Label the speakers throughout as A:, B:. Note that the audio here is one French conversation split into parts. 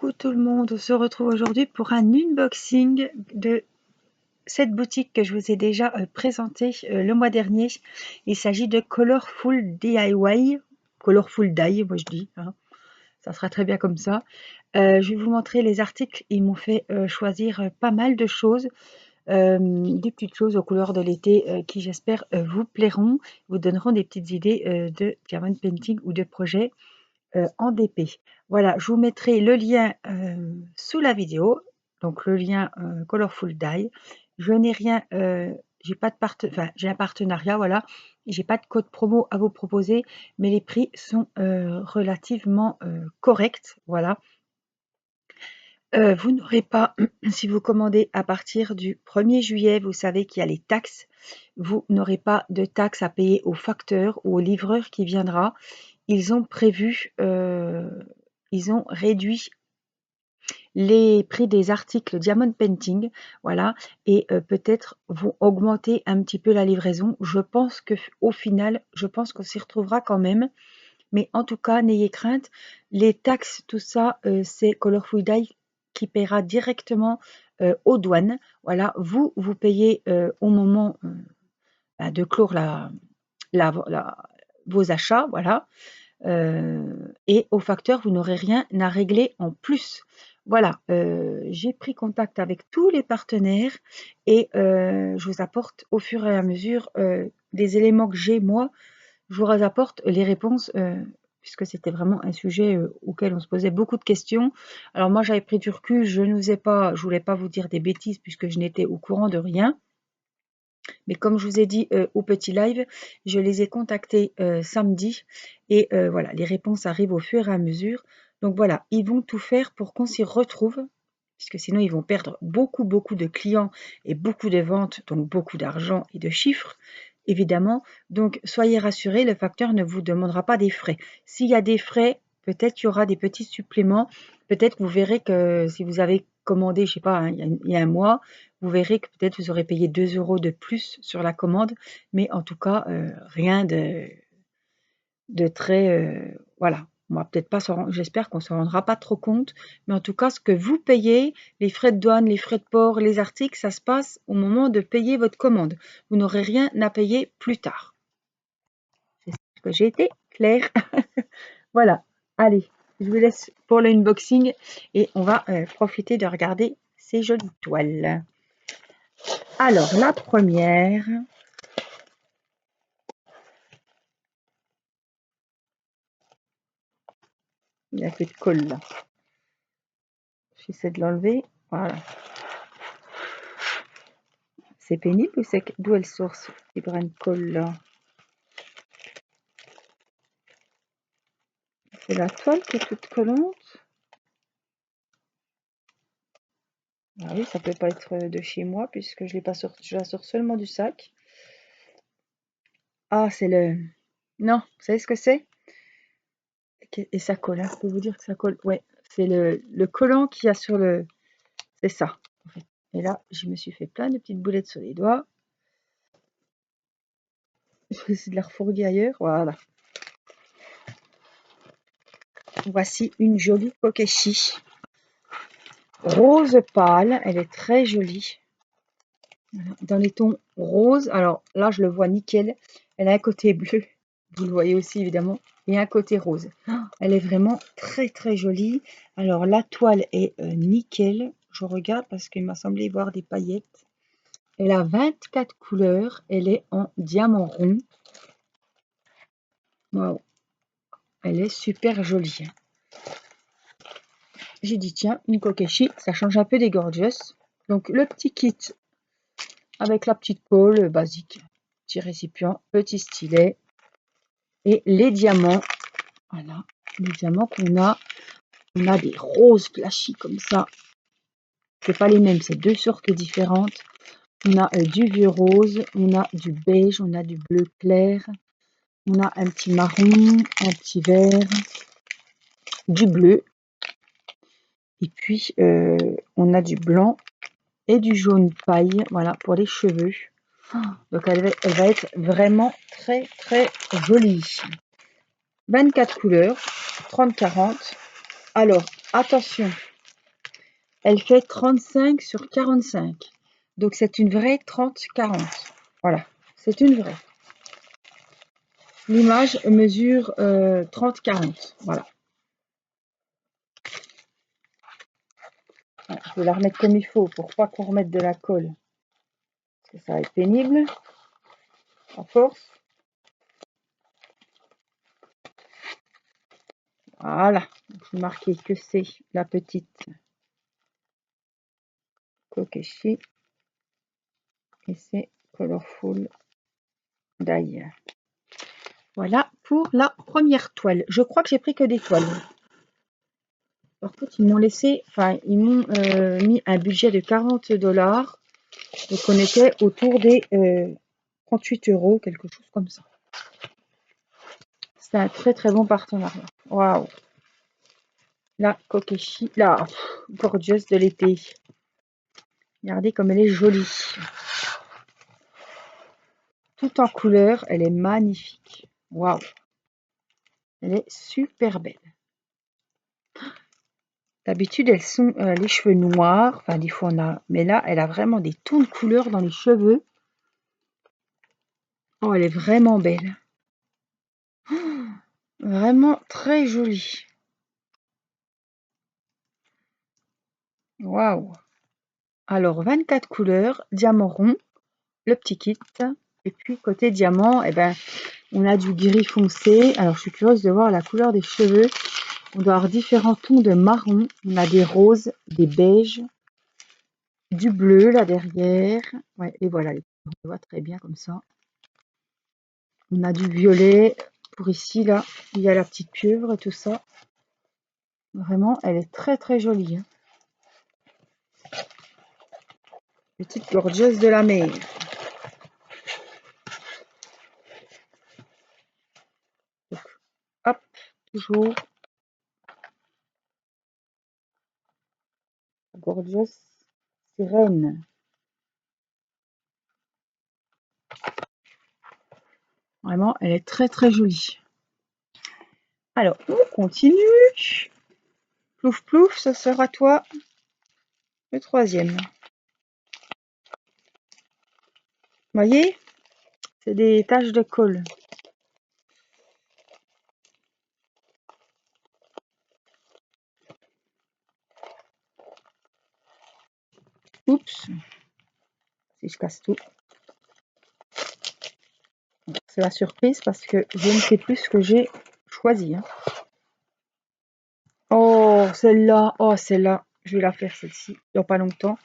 A: Coucou tout le monde, on se retrouve aujourd'hui pour un unboxing de cette boutique que je vous ai déjà présentée le mois dernier. Il s'agit de Colorful DIY, Colorful Dye, moi je dis, hein. Ça sera très bien comme ça. Je vais vous montrer les articles, ils m'ont fait choisir pas mal de choses, des petites choses aux couleurs de l'été qui j'espère vous plairont, vous donneront des petites idées de diamond painting ou de projets en DP. Voilà, je vous mettrai le lien sous la vidéo, donc le lien Colorful Dye. Je n'ai rien, j'ai pas de enfin j'ai un partenariat, voilà. J'ai pas de code promo à vous proposer, mais les prix sont relativement corrects, voilà. Vous n'aurez pas, si vous commandez à partir du 1er juillet, vous savez qu'il y a les taxes. Vous n'aurez pas de taxes à payer au facteur ou au livreur qui viendra. Ils ont prévu, ils ont réduit les prix des articles diamond painting, voilà, et peut-être vont augmenter un petit peu la livraison. Je pense qu'au final, je pense qu'on s'y retrouvera quand même, mais en tout cas, n'ayez crainte. Les taxes, tout ça, c'est Colorful Dye qui paiera directement aux douanes. Voilà, vous payez au moment de clore vos achats, voilà. Et au facteur, vous n'aurez rien à régler en plus. Voilà, j'ai pris contact avec tous les partenaires et je vous apporte au fur et à mesure des éléments que j'ai moi, je vous apporte les réponses puisque c'était vraiment un sujet auquel on se posait beaucoup de questions. Alors moi j'avais pris du recul, je voulais pas vous dire des bêtises puisque je n'étais au courant de rien. Mais comme je vous ai dit au petit live, je les ai contactés samedi et voilà, les réponses arrivent au fur et à mesure. Donc voilà, ils vont tout faire pour qu'on s'y retrouve, puisque sinon ils vont perdre beaucoup de clients et beaucoup de ventes, donc beaucoup d'argent et de chiffres, évidemment. Donc soyez rassurés, le facteur ne vous demandera pas des frais. S'il y a des frais, peut-être qu'il y aura des petits suppléments. Peut-être que vous verrez que si vous avez commandé, je sais pas, hein, il y a un mois, vous verrez que peut-être vous aurez payé 2 € de plus sur la commande, mais en tout cas, rien de très, voilà. On va peut-être pas j'espère qu'on ne se rendra pas trop compte, mais en tout cas, ce que vous payez, les frais de douane, les frais de port, les articles, ça se passe au moment de payer votre commande. Vous n'aurez rien à payer plus tard. J'espère que j'ai été claire. Voilà, allez, je vous laisse pour l'unboxing et on va profiter de regarder ces jolies toiles. Alors, la première, il n'y a que de colle là. J'essaie de l'enlever, voilà. C'est pénible ou c'est d'où elle sort ces brins de colle là? C'est la toile qui est toute collante. Ah oui, ça peut pas être de chez moi puisque je la sors seulement du sac. Ah, c'est le... Non, vous savez ce que c'est? Et ça colle, hein, je peux vous dire que ça colle. Ouais, c'est le collant qu'il y a sur le... C'est ça, en fait. Et là, je me suis fait plein de petites boulettes sur les doigts. Je vais essayer de la refourguer ailleurs. Voilà. Voici une jolie kokeshi. Rose pâle, elle est très jolie. Dans les tons roses, alors là je le vois nickel. Elle a un côté bleu, vous le voyez aussi évidemment, et un côté rose. Elle est vraiment très jolie. Alors la toile est nickel. Je regarde parce qu'il m'a semblé voir des paillettes. Elle a 24 couleurs. Elle est en diamant rond. Wow. Elle est super jolie. J'ai dit tiens, une kokeshi, ça change un peu des gorgeous. Donc le petit kit avec la petite colle basique, petit récipient, petit stylet et les diamants. Voilà, les diamants qu'on a. On a des roses flashy comme ça. C'est pas les mêmes, c'est deux sortes différentes. On a du vieux rose, on a du beige, on a du bleu clair, on a un petit marron, un petit vert, du bleu. Et puis on a du blanc et du jaune paille, voilà, pour les cheveux. Donc elle va être vraiment très jolie. 24 couleurs, 30-40. Alors, attention, Elle fait 35 sur 45. Donc c'est une vraie 30-40. Voilà, c'est une vraie. L'image mesure 30-40. Voilà. Je vais la remettre comme il faut pour pas qu'on remette de la colle. Parce que ça va être pénible. À force. Voilà. J'ai marqué que c'est la petite Kokeshi. Et c'est Colorful Die. Voilà pour la première toile. Je crois que j'ai pris que des toiles. Par contre, ils m'ont laissé, enfin, ils m'ont mis un budget de 40 $. Donc, on était autour des 38 €, quelque chose comme ça. C'est un très très bon partenariat. Waouh! La Kokeshi, la gorgeous de l'été. Regardez comme elle est jolie. Tout en couleur, elle est magnifique. Waouh! Elle est super belle. D'habitude, elles sont les cheveux noirs. Enfin, des fois, on a... Mais là, elle a vraiment des tons de couleur dans les cheveux. Oh, elle est vraiment belle. Oh, vraiment très jolie. Waouh! Alors, 24 couleurs, diamant rond, le petit kit. Et puis, côté diamant, eh ben, on a du gris foncé. Alors, je suis curieuse de voir la couleur des cheveux. On doit avoir différents tons de marron. On a des roses, des beiges, du bleu là derrière. Ouais, et voilà, on voit très bien comme ça. On a du violet pour ici, là. Il y a la petite pieuvre et tout ça. Vraiment, elle est très très jolie. Hein. Petite gorgeuse de la mer. Donc, hop, toujours. Gorgeous sirène. Vraiment, elle est très très jolie. Alors, on continue. Plouf plouf, ça sera toi. Le troisième. Vous voyez? C'est des taches de colle. Oups. Si je casse tout. C'est la surprise parce que je ne sais plus ce que j'ai choisi. Hein. Oh, celle-là. Oh, celle-là. Je vais la faire, celle-ci, dans pas longtemps.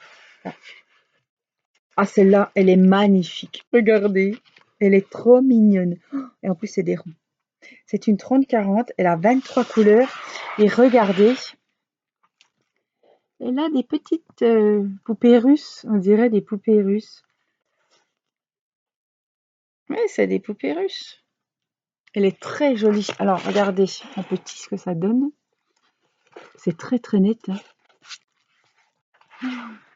A: Ah, celle-là, elle est magnifique. Regardez. Elle est trop mignonne. Et en plus, c'est des ronds. C'est une 30-40. Elle a 23 couleurs. Et regardez. Elle a des petites poupées russes. On dirait des poupées russes. Oui, c'est des poupées russes. Elle est très jolie. Alors, regardez en petit ce que ça donne. C'est très très net. Hein.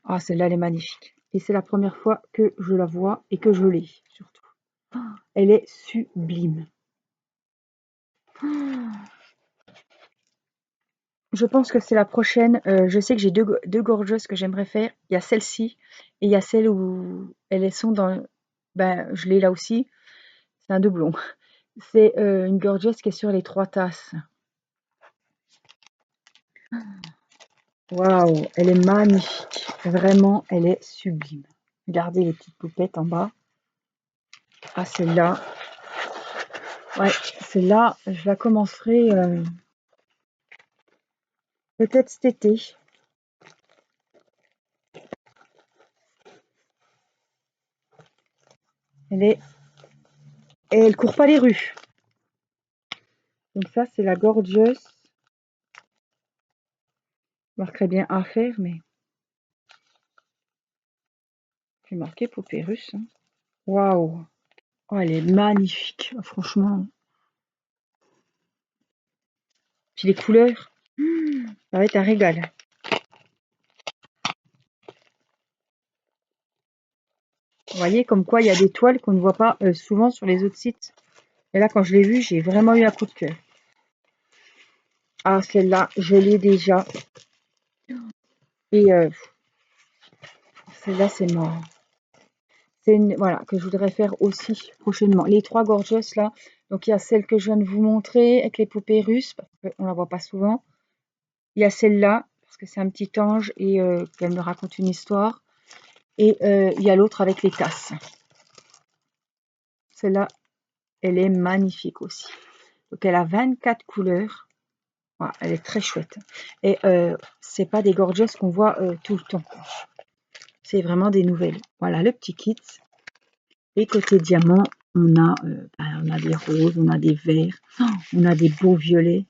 A: Ah, celle-là, elle est magnifique. Et c'est la première fois que je la vois et que je l'ai, surtout. Elle est sublime. Je pense que c'est la prochaine. Je sais que j'ai deux gorgeous que j'aimerais faire. Il y a celle-ci et il y a celle où elles sont dans... Ben, je l'ai là aussi. C'est un doublon. C'est une gorgeous qui est sur les 3 tasses. Waouh, elle est magnifique. Vraiment, elle est sublime. Regardez les petites poupettes en bas. Ah, celle-là. Ouais, celle-là, je la commencerai peut-être cet été. Elle est... Et elle court pas les rues. Donc ça, c'est la gorgeous. Je marquerai bien à faire, mais... J'ai marqué poupée russe. Hein. Waouh. Oh, elle est magnifique, franchement. Puis les couleurs, ça va être un régal. Vous voyez, comme quoi il y a des toiles qu'on ne voit pas souvent sur les autres sites. Et là, quand je l'ai vue, j'ai vraiment eu un coup de cœur. Ah, celle-là, je l'ai déjà. Et celle-là, c'est marrant. C'est une, voilà, que je voudrais faire aussi prochainement. Les 3 gorgeous là, donc il y a celle que je viens de vous montrer avec les poupées russes, parce qu'on la voit pas souvent. Il y a celle-là, parce que c'est un petit ange et qu'elle me raconte une histoire. Et il y a l'autre avec les tasses. Celle-là, elle est magnifique aussi. Donc elle a 24 couleurs. Voilà, elle est très chouette. Et c'est pas des gorgeous qu'on voit tout le temps. C'est vraiment des nouvelles. Voilà le petit kit. Et côté diamant, on a des roses, on a des verts, on a des beaux violets.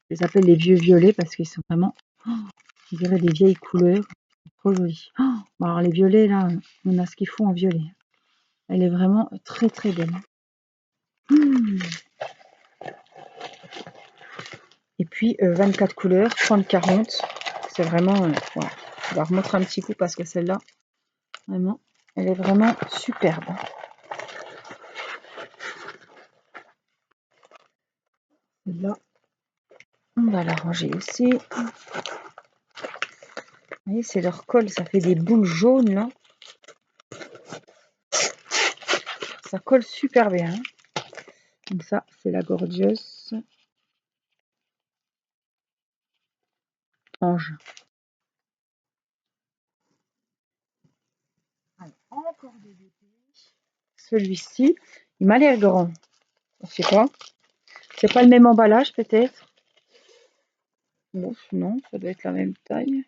A: Je les appelle les vieux violets parce qu'ils sont vraiment, je dirais, des vieilles couleurs. Trop jolis. Bon, alors les violets, là, on a ce qu'il faut en violet. Elle est vraiment très très belle. Et puis 24 couleurs, 30-40. C'est vraiment, voilà. Je vais remontrer un petit coup parce que celle-là, vraiment, elle est vraiment superbe. Celle-là, on va la ranger aussi. Vous voyez, c'est leur colle, ça fait des boules jaunes là. Ça colle super bien. Donc ça, c'est la Gorgeous Ange. Alors, encore des épées. Celui-ci, il m'a l'air grand. Je sais pas. C'est pas le même emballage peut-être. Bon, non, ça doit être la même taille.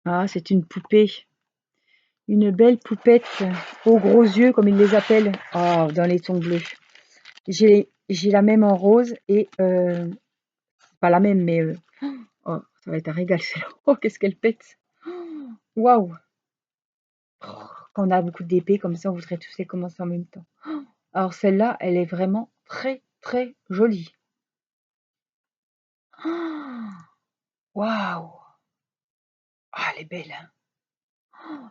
A: Ah, c'est une poupée. Une belle poupette aux gros yeux, comme ils les appellent. Ah, dans les tons bleus. J'ai la même en rose et pas la même, mais oh, ça va être un régal celle-là. Oh, qu'est-ce qu'elle pète. Waouh. Quand on a beaucoup d'épées comme ça, on voudrait tous les commencer en même temps. Alors celle-là, elle est vraiment très très jolie. Waouh. Ah, elle est belle, hein.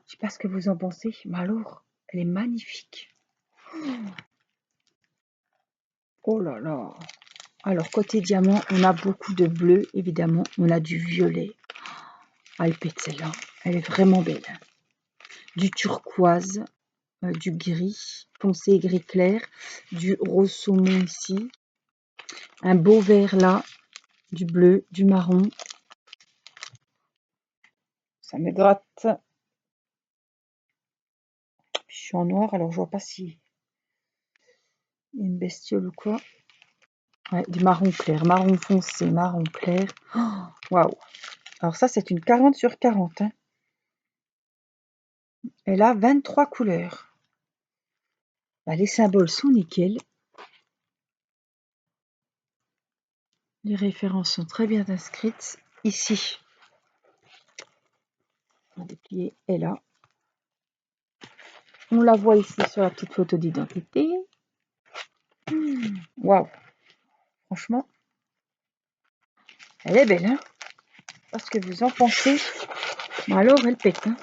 A: Je sais pas ce que vous en pensez, mais alors, elle est magnifique. Oh là là. Alors, côté diamant, on a beaucoup de bleu, évidemment. On a du violet. Ah, elle pète celle-là. Elle est vraiment belle. Du turquoise, du gris foncé, gris clair, du rose saumon ici, un beau vert là, du bleu, du marron. Ça me gratte. Je suis en noir, alors je vois pas si il y a une bestiole ou quoi. Ouais, du marron clair, marron foncé, marron clair. Waouh! Alors ça, c'est une 40 sur 40. Hein. Elle a 23 couleurs. Bah, les symboles sont nickel. Les références sont très bien inscrites. Ici, on va déplier, et là. On la voit ici sur la petite photo d'identité. Waouh! Franchement, elle est belle, hein? Parce que vous en pensez. Bon, alors, elle pète, hein?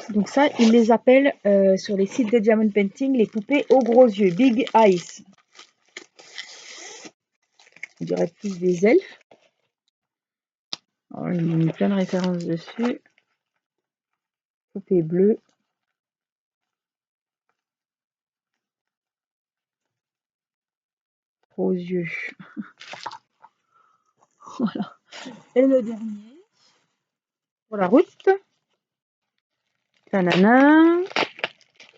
A: Donc ça, ils les appellent sur les sites de Diamond Painting les poupées aux gros yeux, Big Eyes. On dirait plus des elfes. Alors, ils ont mis plein de références dessus. Poupée bleue. Gros yeux. Voilà. Et le dernier. Pour la route. Tanana.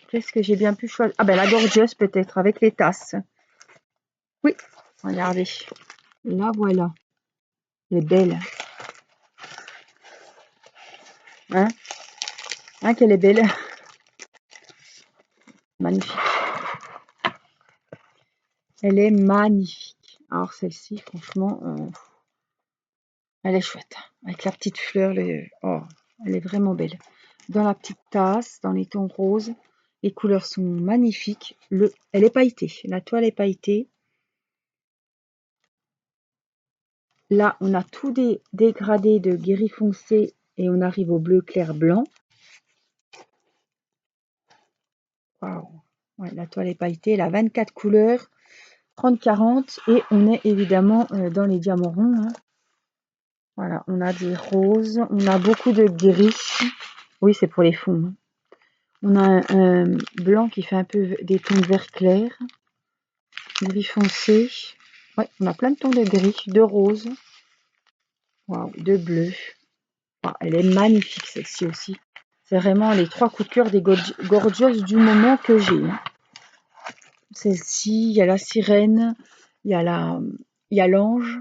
A: Qu'est-ce que j'ai bien pu choisir? Ah ben la Gorgeous peut-être, avec les tasses. Oui, regardez. La voilà. Elle est belle. Hein? Hein qu'elle est belle. Magnifique. Elle est magnifique. Alors celle-ci, franchement, elle est chouette. Avec la petite fleur, oh, elle est vraiment belle. Dans la petite tasse, dans les tons roses, les couleurs sont magnifiques. Elle est pailletée. La toile est pailletée. Là, on a tout des dégradés de gris foncé et on arrive au bleu clair blanc. Waouh! Ouais, la toile est pailletée. Elle a 24 couleurs, 30-40 et on est évidemment dans les diamants ronds. Hein. Voilà, on a des roses, on a beaucoup de gris. Oui, c'est pour les fonds, hein. On a un blanc qui fait un peu des tons vert clair, gris foncé. Ouais, on a plein de tons de gris, de rose, waouh, de bleu. Ah, elle est magnifique celle-ci aussi. C'est vraiment les 3 coups de cœur des gorgeous du moment que j'ai, hein. Celle-ci, il y a la sirène, il y a l'ange.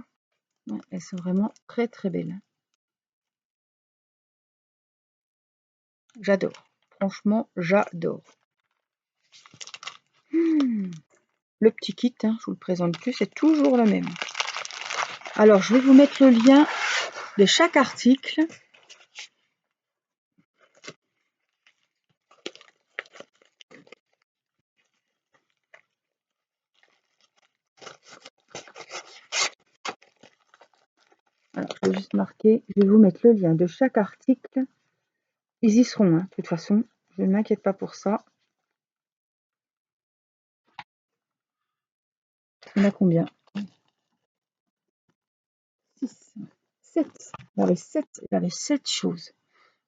A: Ouais, elles sont vraiment très très belles. J'adore. Franchement, j'adore. Le petit kit, hein, je vous le présente plus, c'est toujours le même. Alors, je vais vous mettre le lien de chaque article. Alors, je vais juste marquer, je vais vous mettre le lien de chaque article. Ils y seront, hein, de toute façon. Je ne m'inquiète pas pour ça. Il y en a combien? 6, 7. Il y avait 7 choses.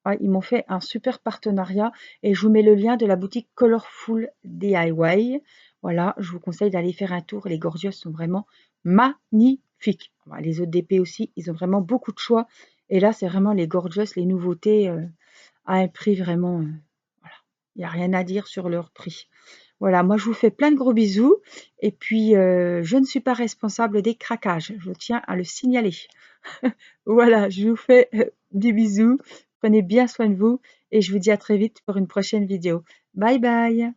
A: Ouais, ils m'ont fait un super partenariat et je vous mets le lien de la boutique Colorful DIY. Voilà, je vous conseille d'aller faire un tour. Les gorgeous sont vraiment magnifiques. Les autres DP aussi, ils ont vraiment beaucoup de choix. Et là, c'est vraiment les gorgeous, les nouveautés à un prix vraiment... voilà, il n'y a rien à dire sur leur prix. Voilà, moi je vous fais plein de gros bisous. Et puis, je ne suis pas responsable des craquages. Je tiens à le signaler. Voilà, je vous fais des bisous. Prenez bien soin de vous et je vous dis à très vite pour une prochaine vidéo. Bye bye!